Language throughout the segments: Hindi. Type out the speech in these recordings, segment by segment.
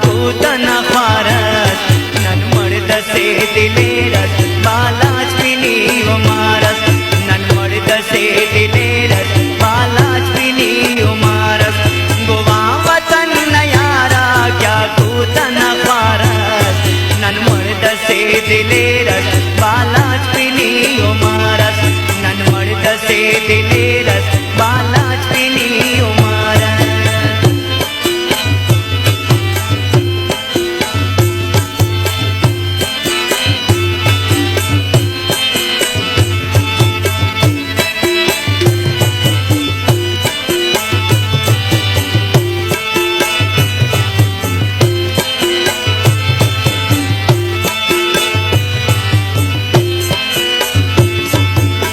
कूतन फारस नन मर्द से दिलेरस बालाच पिनी उमारस नन मर्द से दिलेरस बालाच पिनी उमारस गोवा वतन नयारा क्या कूतन फारस नन मर्द से दिलेरस बालाच पिनी उमारस नन मर्द से दिलेरस बालाच पिनी उमारस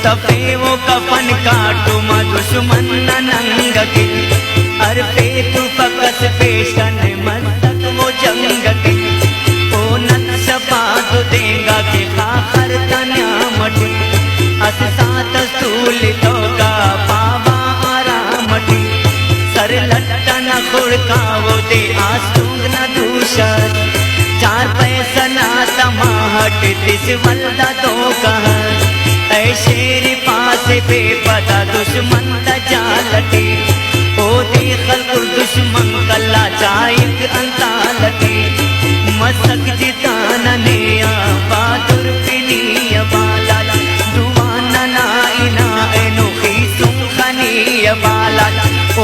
तफे वो कफन काटू मा दुश्मन नंग के अरफे तू फकस पेश करने मस्तक वो जंग के ओ नक्श पात देगा के खाखर तन्यामटी अस सात सूल तो का पावा आरामटी सर लट्टन खुड़का वो दे आसूंग न दूषर चार पैसा ना तमाहट तिस वल्दा तो कहर ऐ शेर पास पे पता दुश्मन दा जालटी ओ देखल कुर दुश्मन कल्ला चाइक अंतालटी मसक जितान ने बहादुर पिनी बाला दुआना ना इना एनो खीसुं खनी बाला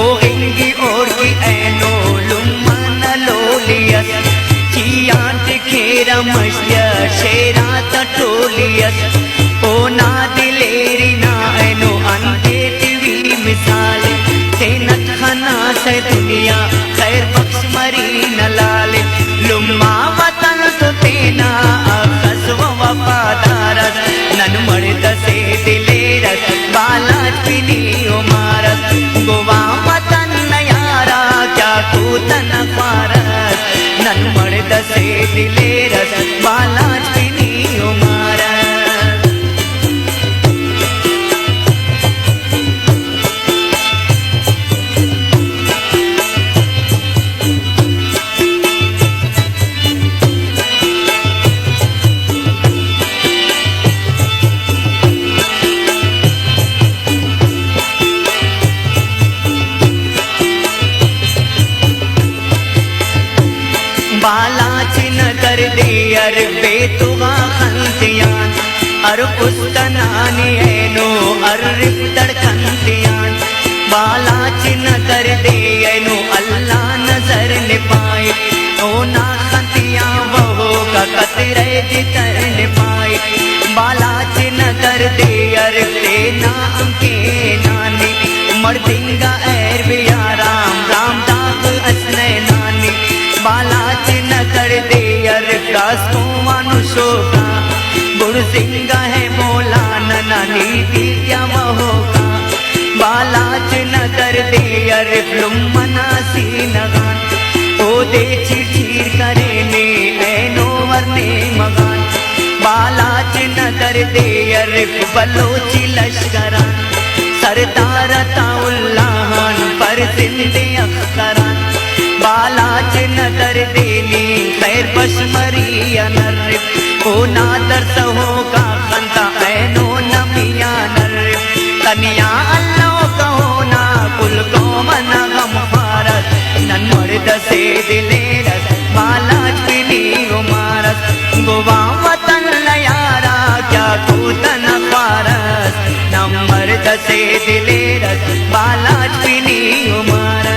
ओ इंगी और की एनो लुमन लोलियस चियां दिखेरा मस्या शेरा तटोलियस ओ ना दिलेरी ना एनो अंधे टीवी मिसाल तेनत खाना से दुनिया खैर बख्श मरी न लाले लुम्मा वतन तो तेना खसव वफादारस नन मर्द से दिलेरस बालाच पिनी उमारस गोवा वतन नयारा क्या कूतन फारस नन मर्द से दिलेरस बालाच पिनी उमारस बालाच नगर दे अर बेतुगा खंतियान अर पुस्तनानी एनो अर रिफ्तड़ खंतियान बालाच नगर दे एनो अल्लाह नजर ने पाए ओ ना खंतिया वो का कतरे जितर ने पाए बालाच नगर दे अर तेना अंके नानी मर्दिंगा एर बियाराम राम दाग असने नानी बालाच नगर दे अर कासो मनुष्यों गुरु सिंगा है बोला नानी दिया महोका बालाच नगर दे अर मनासी नगान ओ दे चिर करे ने ऐनो वरने मगान बालाच नगर दे अर बलोची लश्करान सरदार ताउल्लाहान पर जिंदे अख्तरान बालाच नगर देनी खैर बशमरी अनरिफ ओ नादर सहो का खंता ऐनो नमिया नरिफ तनिया अल्लाह कहो ना कुल को मना गम फारस नन मर्द से दिलेरस बालाच पिनी उमारस गोवा वतन नयारा क्या कूतन फारस नन मर्द से दिलेरस बालाच पिनी उमारस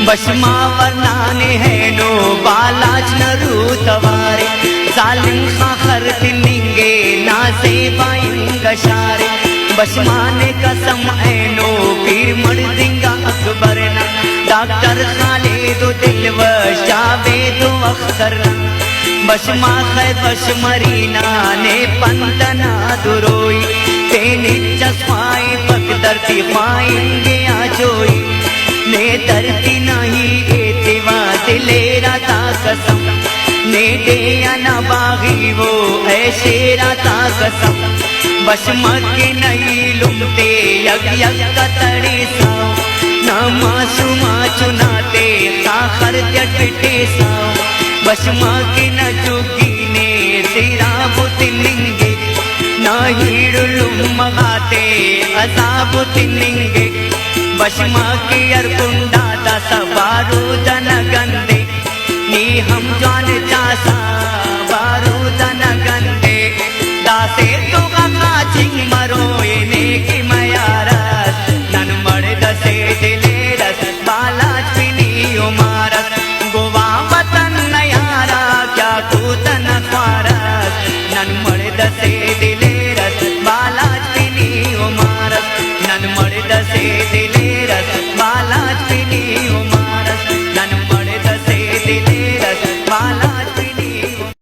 बशमा वर्णाने है नो बालाच नरू तवारे सालिम खाखर तिनिंगे नासे बाइंग शारे बशमाने कसम है नो पीर मर्दिंगा अकबर ना डॉक्टर खालिद दिल व जावेद अख्तर बशमा खै बशमरीना ने पंतन दे या न बागी वो ऐ शेरा ता कसम बस मके नहीं लुमते यग यग कतड़ी साओ न मासूमा चुनाते खाखर जटटे साओ बस मके न चुगी ने सिरा बुतिलिंगे न हीड़ुलुम मगाते अजाब तिलिंगे बस मके अरकुंडा ता सबारू जन गंदे नी हम जान चासा बारू जन गंदे दासे तो काचिंग मरो एने की मयारस नन मड़ दसे दिले रस बाला